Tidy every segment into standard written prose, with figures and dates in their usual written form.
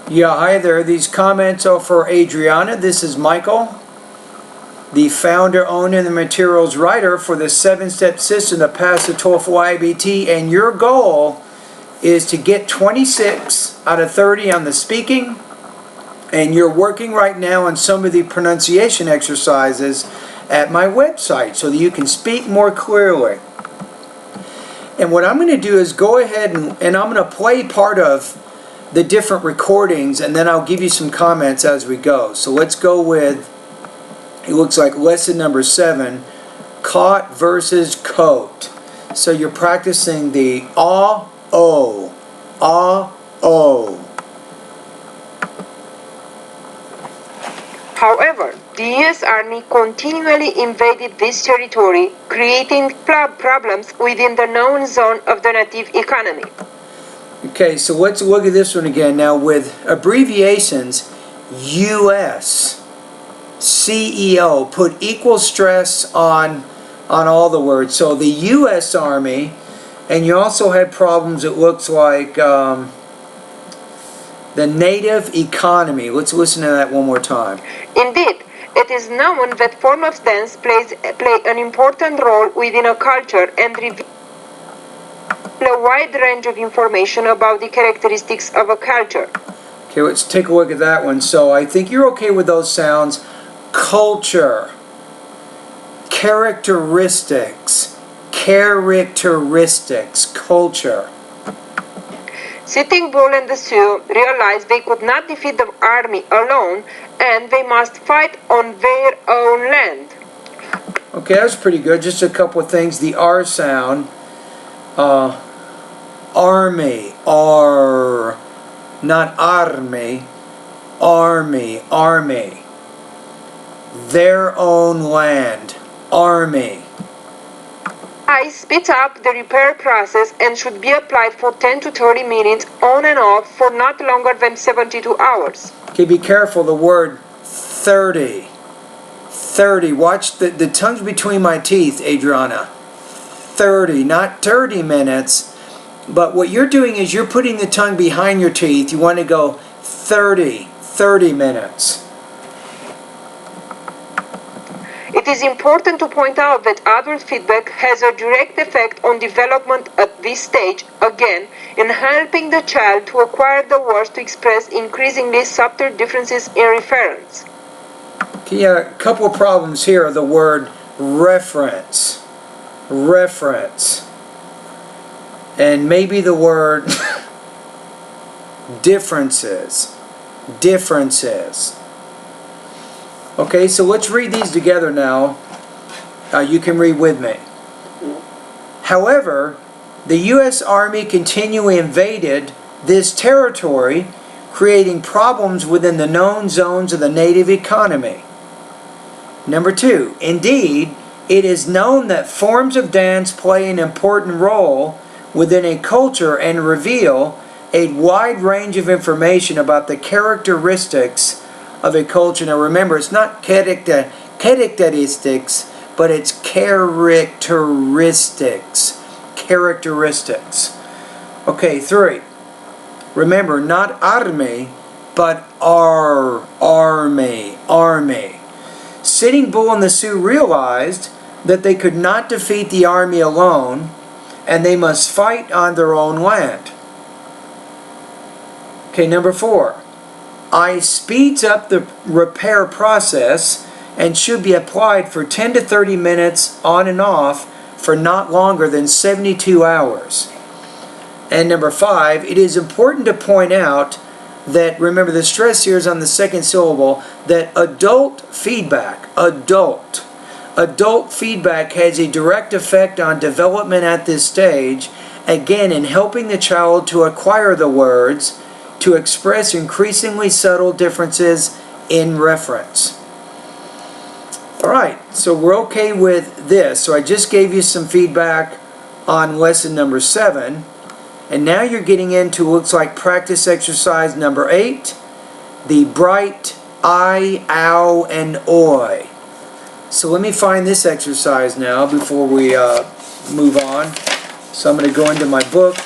Yeah, hi there. These comments are for Adriana. This is Michael, the founder, owner, and the materials writer for the 7-step system to pass the TOEFL IBT. And your goal is to get 26 out of 30 on the speaking. And you're working right now on some of the pronunciation exercises at my website so that you can speak more clearly. And what I'm going to do is go ahead and I'm going to play part of the different recordings, and then I'll give you some comments as we go. So let's go with, it looks like lesson number 7, caught versus coat. So you're practicing the ah-o, ah-o. However, the U.S. Army continually invaded this territory, creating problems within the known zone of the native economy. Okay, so let's look at this one again. Now with abbreviations, U.S., CEO, put equal stress on all the words. So the U.S. Army, and you also had problems, it looks like, the native economy. Let's listen to that one more time. Indeed, it is known that form of stance play an important role within a culture and reveal a wide range of information about the characteristics of a culture. Okay, let's take a look at that one. So I think you're okay with those sounds. Culture, characteristics, culture. Sitting Bull and the Sioux realized they could not defeat the army alone, and they must fight on their own land. Okay, that was pretty good. Just a couple of things. The R sound. Army, R, not army, army. Their own land, army. I speeds up the repair process and should be applied for 10 to 30 minutes on and off for not longer than 72 hours. Okay, be careful, the word 30. 30, watch the tongues between my teeth, Adriana. 30, not 30 minutes. But what you're doing is you're putting the tongue behind your teeth. You want to go 30 minutes. It is important to point out that adult feedback has a direct effect on development at this stage, again, in helping the child to acquire the words to express increasingly subtle differences in reference. Okay, yeah, a couple of problems here. The word reference. Reference. And maybe the word differences. Differences. Okay, so let's read these together now. You can read with me. However, the U.S. Army continually invaded this territory, creating problems within the known zones of the native economy. Number 2, indeed, it is known that forms of dance play an important role within a culture and reveal a wide range of information about the characteristics of a culture. Now remember, it's not characteristics, but it's characteristics. Characteristics. Okay, 3. Remember, not army, but army. Sitting Bull and the Sioux realized that they could not defeat the army alone, and they must fight on their own land. Okay, number 4. I speeds up the repair process and should be applied for 10 to 30 minutes on and off for not longer than 72 hours. And number 5, it is important to point out that, remember the stress here is on the second syllable, that adult feedback has a direct effect on development at this stage, again in helping the child to acquire the words to express increasingly subtle differences in reference. Alright, so we're okay with this. So I just gave you some feedback on lesson number 7, and now you're getting into, looks like, practice exercise number 8, the bright I, ow, and oi. So let me find this exercise now before we move on. So I'm going to go into my book,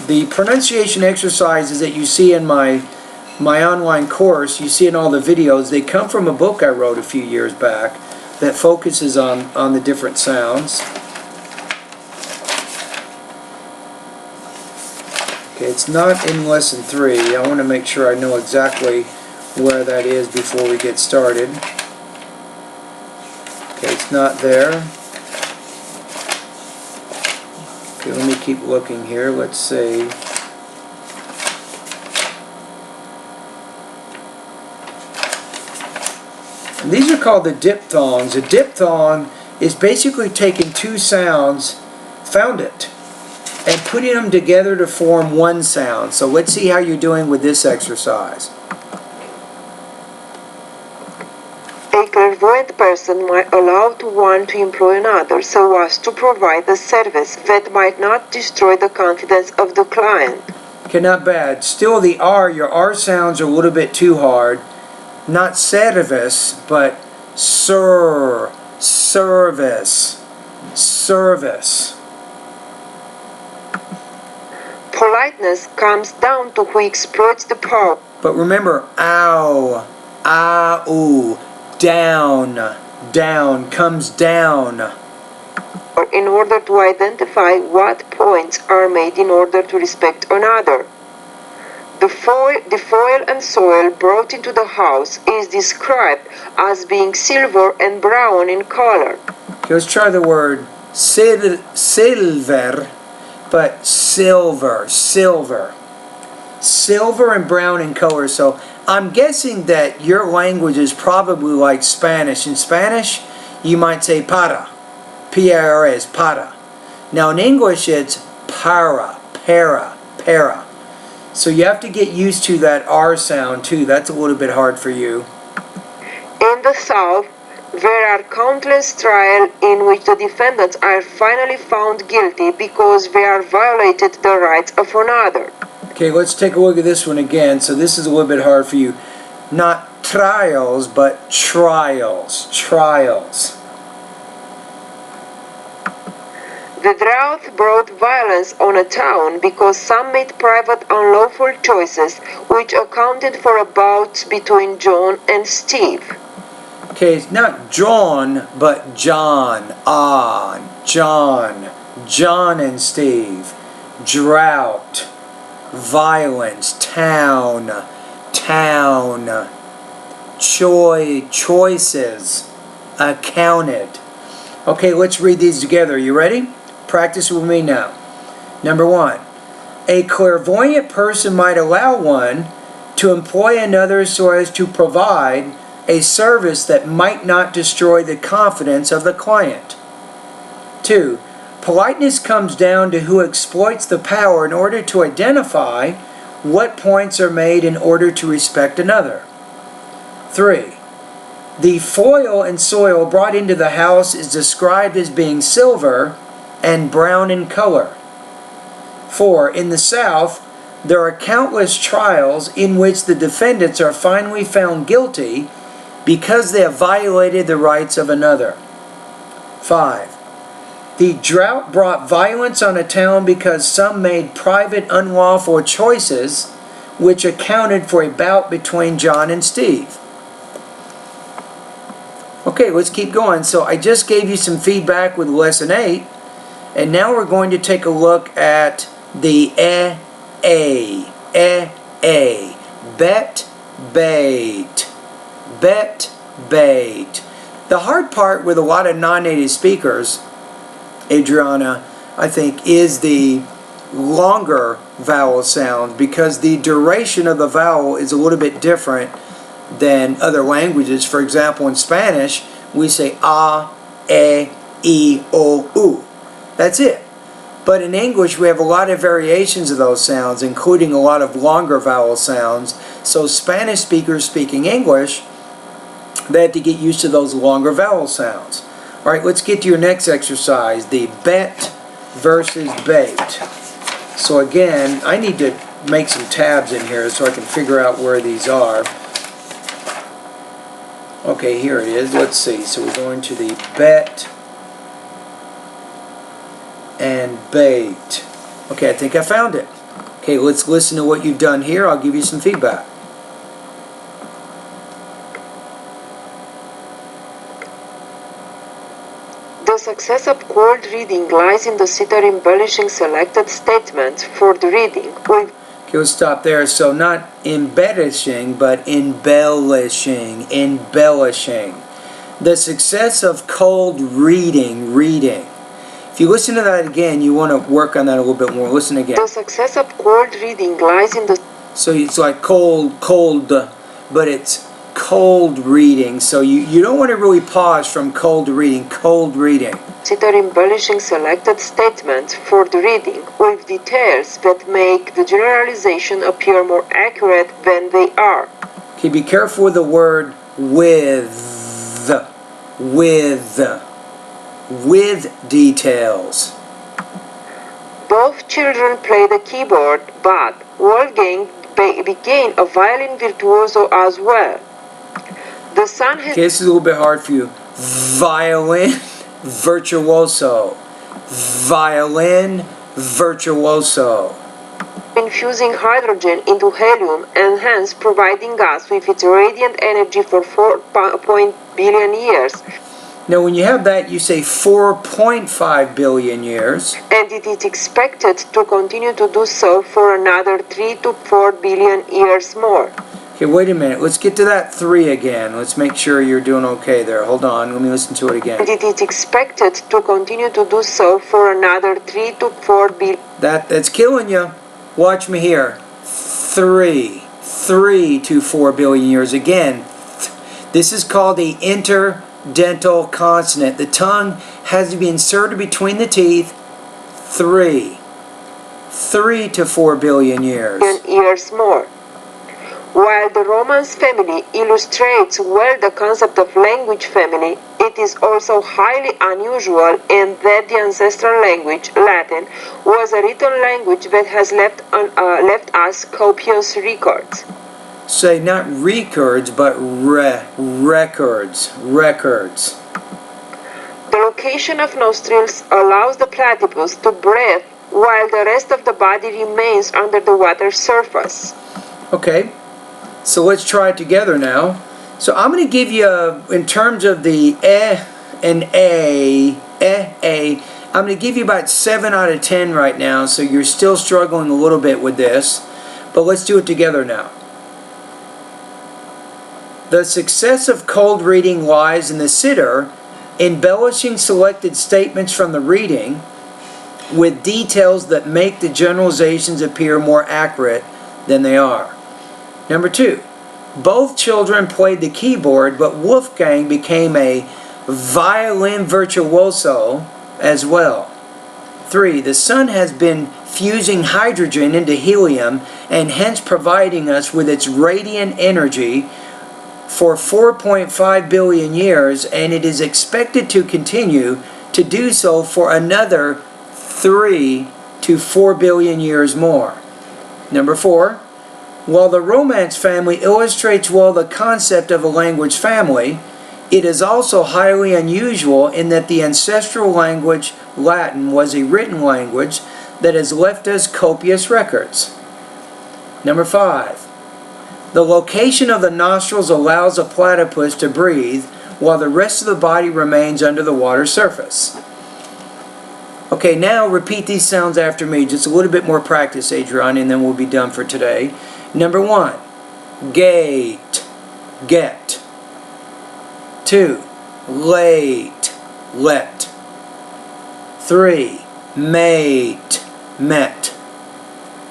The pronunciation exercises that you see in my online course, you see in all the videos, they come from a book I wrote a few years back that focuses on the different sounds. Okay, it's not in lesson 3. I want to make sure I know exactly where that is before we get started. Okay, it's not there. Okay, let me keep looking here. Let's see. And these are called the diphthongs. A diphthong is basically taking two sounds, found it, and putting them together to form one sound. So let's see how you're doing with this exercise. A clairvoyant person might allow one to employ another so as to provide a service that might not destroy the confidence of the client. Okay, not bad. Still the R, your R sounds are a little bit too hard. Not service, but service. Politeness comes down to who exploits the power. But remember, ow, ow, down, comes down. In order to identify what points are made in order to respect another. The foil and soil brought into the house is described as being silver and brown in color. Okay, let's try the word silver, but silver. Silver and brown in color. So I'm guessing that your language is probably like Spanish. In Spanish, you might say para. P-A-R-A, para. Now in English, it's para. So you have to get used to that R sound too. That's a little bit hard for you. In the South, there are countless trials in which the defendants are finally found guilty because they have violated the rights of another. Okay, let's take a look at this one again. So this is a little bit hard for you. Not trials, but trials. The drought brought violence on a town because some made private unlawful choices which accounted for a bout between John and Steve. Okay, it's not John, but John. John and Steve. Drought. Violence. Town. Choices. Accounted. Okay, let's read these together. You ready? Practice with me now. Number 1. A clairvoyant person might allow one to employ another so as to provide a service that might not destroy the confidence of the client. 2. Politeness comes down to who exploits the power in order to identify what points are made in order to respect another. 3. The foil and soil brought into the house is described as being silver and brown in color. 4. In the South, there are countless trials in which the defendants are finally found guilty because they have violated the rights of another. 5. The drought brought violence on a town because some made private unlawful choices which accounted for a bout between John and Steve. Okay, let's keep going. So I just gave you some feedback with lesson 8, and now we're going to take a look at the a, bet, bait. The hard part with a lot of non-native speakers, Adriana, I think, is the longer vowel sound, because the duration of the vowel is a little bit different than other languages. For example, in Spanish, we say a, e, o, u. That's it. But in English, we have a lot of variations of those sounds, including a lot of longer vowel sounds. So Spanish speakers speaking English, they have to get used to those longer vowel sounds. All right, let's get to your next exercise, the bet versus bait. So again, I need to make some tabs in here so I can figure out where these are. Okay, here it is. Let's see. So we're going to the bet and bait. Okay, I think I found it. Okay, let's listen to what you've done here. I'll give you some feedback. The success of cold reading lies in the sitter embellishing selected statements for the reading with Okay, we'll stop there. So not embellishing, but embellishing. Embellishing. The success of cold reading. If you listen to that again, you want to work on that a little bit more. Listen again. the success of cold reading lies in the So it's like cold, but it's cold reading. So you don't want to really pause from cold reading. Cold reading. sitter embellishing selected statements for the reading with details that make the generalization appear more accurate than they are. Okay, be careful with the word with details. Both children play the keyboard, but Wolfgang became a violin virtuoso as well. The son has Okay, this is a little bit hard for you. Violin virtuoso. Violin virtuoso. been fusing hydrogen into helium and hence providing us with its radiant energy for 4 billion years. Now when you have that, you say 4.5 billion years. And it is expected to continue to do so for another 3 to 4 billion years more. Okay, wait a minute. Let's get to that 3 again. Let's make sure you're doing okay there. Hold on. Let me listen to it again. And it is expected to continue to do so for another 3 to 4 billion. That's killing you. Watch me here. 3 to 4 billion years. Again, this is called the interdental consonant. The tongue has to be inserted between the teeth. 3 to 4 billion years. Years more. While the Romance family illustrates well the concept of language family, it is also highly unusual in that the ancestral language, Latin, was a written language that has left us copious records. Say not records, but records. Records. The location of nostrils allows the platypus to breathe while the rest of the body remains under the water's surface. Okay. So let's try it together now. So I'm going to give you, in terms of the and a, I'm going to give you about 7 out of 10 right now, so you're still struggling a little bit with this. But let's do it together now. The success of cold reading lies in the sitter embellishing selected statements from the reading with details that make the generalizations appear more accurate than they are. Number 2, both children played the keyboard, but Wolfgang became a violin virtuoso as well. 3, the sun has been fusing hydrogen into helium and hence providing us with its radiant energy for 4.5 billion years, and it is expected to continue to do so for another 3 to 4 billion years more. Number 4, while the Romance family illustrates well the concept of a language family, it is also highly unusual in that the ancestral language, Latin, was a written language that has left us copious records. Number 5, the location of the nostrils allows a platypus to breathe while the rest of the body remains under the water surface. Okay, now repeat these sounds after me. Just a little bit more practice, Adriana, and then we'll be done for today. Number 1, gate, get. 2, late, let. 3, mate, met.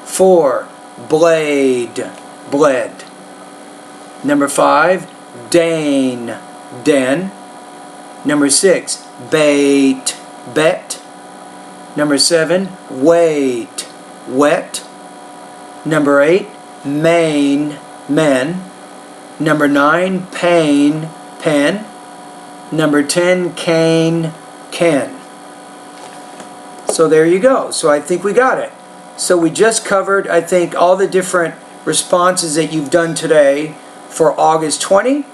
4, blade, bled. Number 5, dane, den. Number 6, bait, bet. Number 7, wait, wet. Number 8, main, men. Number 9, pain, pen. Number 10, cane, ken. So there you go. So I think we got it. So we just covered, I think, all the different responses that you've done today for August 20.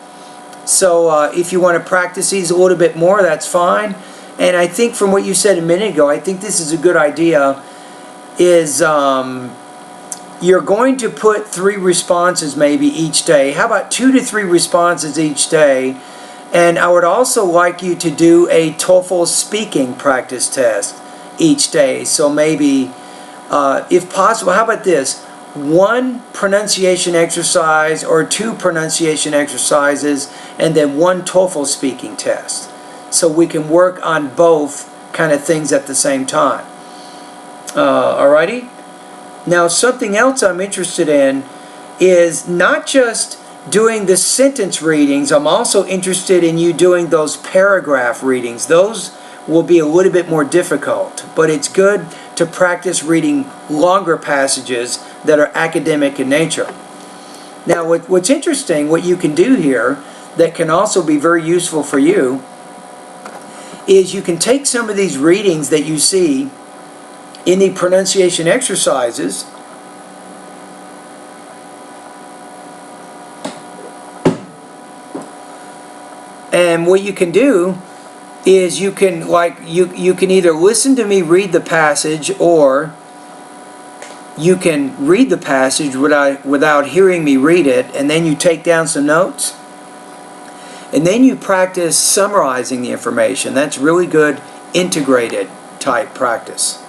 So if you want to practice these a little bit more, that's fine. And I think from what you said a minute ago, I think this is a good idea, is you're going to put 3 responses maybe each day. How about 2 to 3 responses each day? And I would also like you to do a TOEFL speaking practice test each day. So maybe, if possible, how about this? 1 pronunciation exercise or 2 pronunciation exercises, and then 1 TOEFL speaking test. So we can work on both kind of things at the same time. Alrighty? Now, something else I'm interested in is not just doing the sentence readings. I'm also interested in you doing those paragraph readings. Those will be a little bit more difficult, but it's good to practice reading longer passages that are academic in nature. Now, what's interesting, what you can do here that can also be very useful for you, is you can take some of these readings that you see in the pronunciation exercises, and what you can do is you can you can either listen to me read the passage, or you can read the passage without hearing me read it, and then you take down some notes, and then you practice summarizing the information. That's really good integrated type practice.